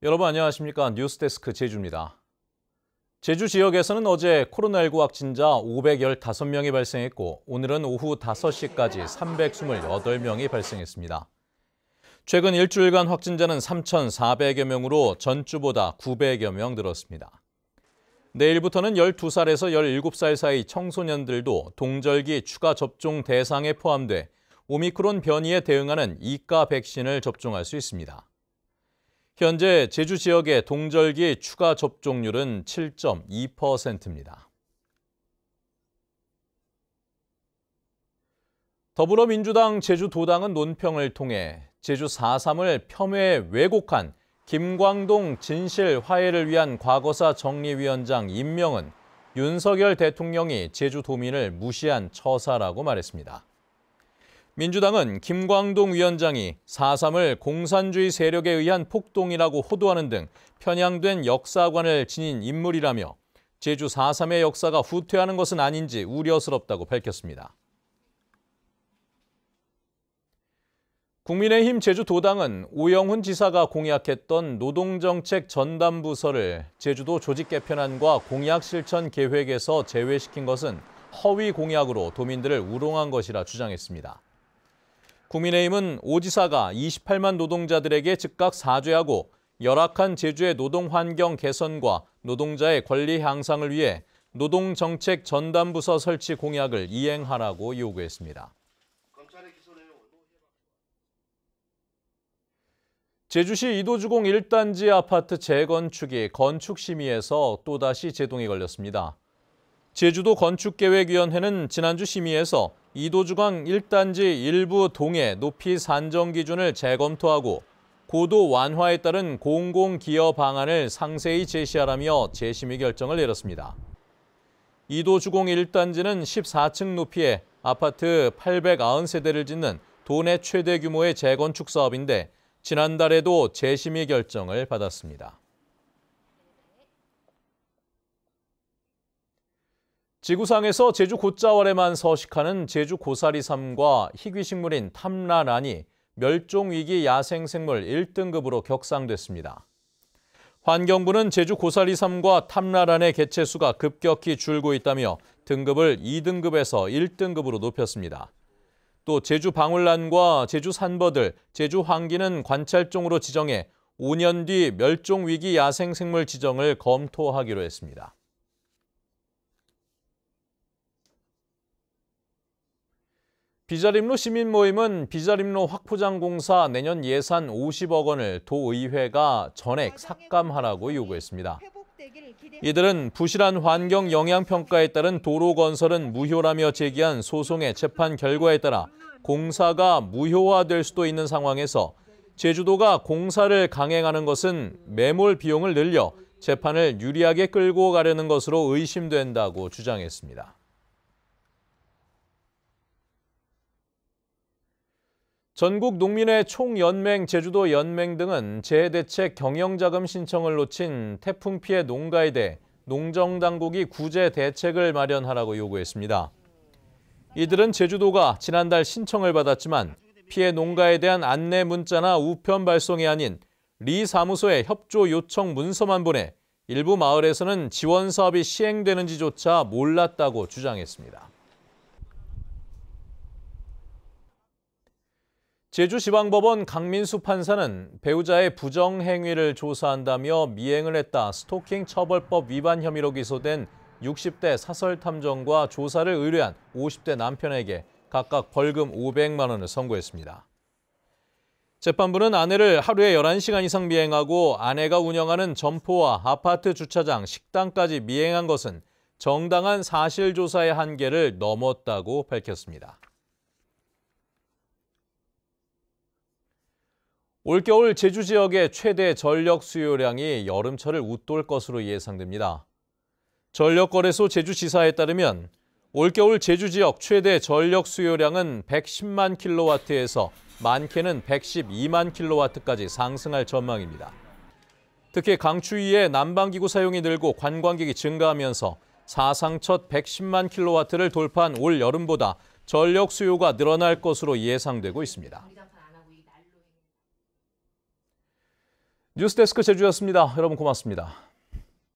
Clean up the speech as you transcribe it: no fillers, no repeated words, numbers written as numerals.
여러분 안녕하십니까? 뉴스데스크 제주입니다. 제주 지역에서는 어제 코로나19 확진자 515명이 발생했고 오늘은 오후 5시까지 328명이 발생했습니다. 최근 일주일간 확진자는 3,400여 명으로 전주보다 900여 명 늘었습니다. 내일부터는 12살에서 17살 사이 청소년들도 동절기 추가 접종 대상에 포함돼 오미크론 변이에 대응하는 2가 백신을 접종할 수 있습니다. 현재 제주 지역의 동절기 추가 접종률은 7.2%입니다. 더불어민주당 제주도당은 논평을 통해 제주 4.3을 폄훼 왜곡한 김광동 진실 화해를 위한 과거사 정리위원장 임명은 윤석열 대통령이 제주도민을 무시한 처사라고 말했습니다. 민주당은 김광동 위원장이 4.3을 공산주의 세력에 의한 폭동이라고 호도하는 등 편향된 역사관을 지닌 인물이라며 제주 4.3의 역사가 후퇴하는 것은 아닌지 우려스럽다고 밝혔습니다. 국민의힘 제주도당은 오영훈 지사가 공약했던 노동정책 전담부서를 제주도 조직 개편안과 공약 실천 계획에서 제외시킨 것은 허위 공약으로 도민들을 우롱한 것이라 주장했습니다. 국민의힘은 오 지사가 28만 노동자들에게 즉각 사죄하고 열악한 제주의 노동 환경 개선과 노동자의 권리 향상을 위해 노동정책 전담부서 설치 공약을 이행하라고 요구했습니다. 제주시 이도주공 1단지 아파트 재건축이 건축심의에서 또다시 제동이 걸렸습니다. 제주도 건축계획위원회는 지난주 심의에서 이도주공 1단지 일부 동의 높이 산정 기준을 재검토하고 고도 완화에 따른 공공기여 방안을 상세히 제시하라며 재심의 결정을 내렸습니다. 이도주공 1단지는 14층 높이의 아파트 890세대를 짓는 도내 최대 규모의 재건축 사업인데 지난달에도 재심의 결정을 받았습니다. 지구상에서 제주 곶자월에만 서식하는 제주 고사리삼과 희귀식물인 탐라란이 멸종위기 야생생물 1등급으로 격상됐습니다. 환경부는 제주 고사리삼과 탐라란의 개체수가 급격히 줄고 있다며 등급을 2등급에서 1등급으로 높였습니다. 또 제주 방울란과 제주 산버들, 제주 황기는 관찰종으로 지정해 5년 뒤 멸종위기 야생생물 지정을 검토하기로 했습니다. 비자림로 시민모임은 비자림로 확포장공사 내년 예산 50억 원을 도의회가 전액 삭감하라고 요구했습니다. 이들은 부실한 환경 영향평가에 따른 도로 건설은 무효라며 제기한 소송의 재판 결과에 따라 공사가 무효화될 수도 있는 상황에서 제주도가 공사를 강행하는 것은 매몰 비용을 늘려 재판을 유리하게 끌고 가려는 것으로 의심된다고 주장했습니다. 전국 농민회 총연맹, 제주도 연맹 등은 재해대책 경영자금 신청을 놓친 태풍 피해 농가에 대해 농정당국이 구제 대책을 마련하라고 요구했습니다. 이들은 제주도가 지난달 신청을 받았지만 피해 농가에 대한 안내 문자나 우편 발송이 아닌 리 사무소에 협조 요청 문서만 보내 일부 마을에서는 지원 사업이 시행되는지조차 몰랐다고 주장했습니다. 제주지방법원 강민수 판사는 배우자의 부정행위를 조사한다며 미행을 했다 스토킹 처벌법 위반 혐의로 기소된 60대 사설탐정과 조사를 의뢰한 50대 남편에게 각각 벌금 500만 원을 선고했습니다. 재판부는 아내를 하루에 11시간 이상 미행하고 아내가 운영하는 점포와 아파트 주차장, 식당까지 미행한 것은 정당한 사실조사의 한계를 넘었다고 밝혔습니다. 올겨울 제주 지역의 최대 전력 수요량이 여름철을 웃돌 것으로 예상됩니다. 전력거래소 제주지사에 따르면 올겨울 제주 지역 최대 전력 수요량은 110만 킬로와트에서 많게는 112만 킬로와트까지 상승할 전망입니다. 특히 강추위에 난방기구 사용이 늘고 관광객이 증가하면서 사상 첫 110만 킬로와트를 돌파한 올 여름보다 전력 수요가 늘어날 것으로 예상되고 있습니다. 뉴스데스크 제주였습니다. 여러분 고맙습니다.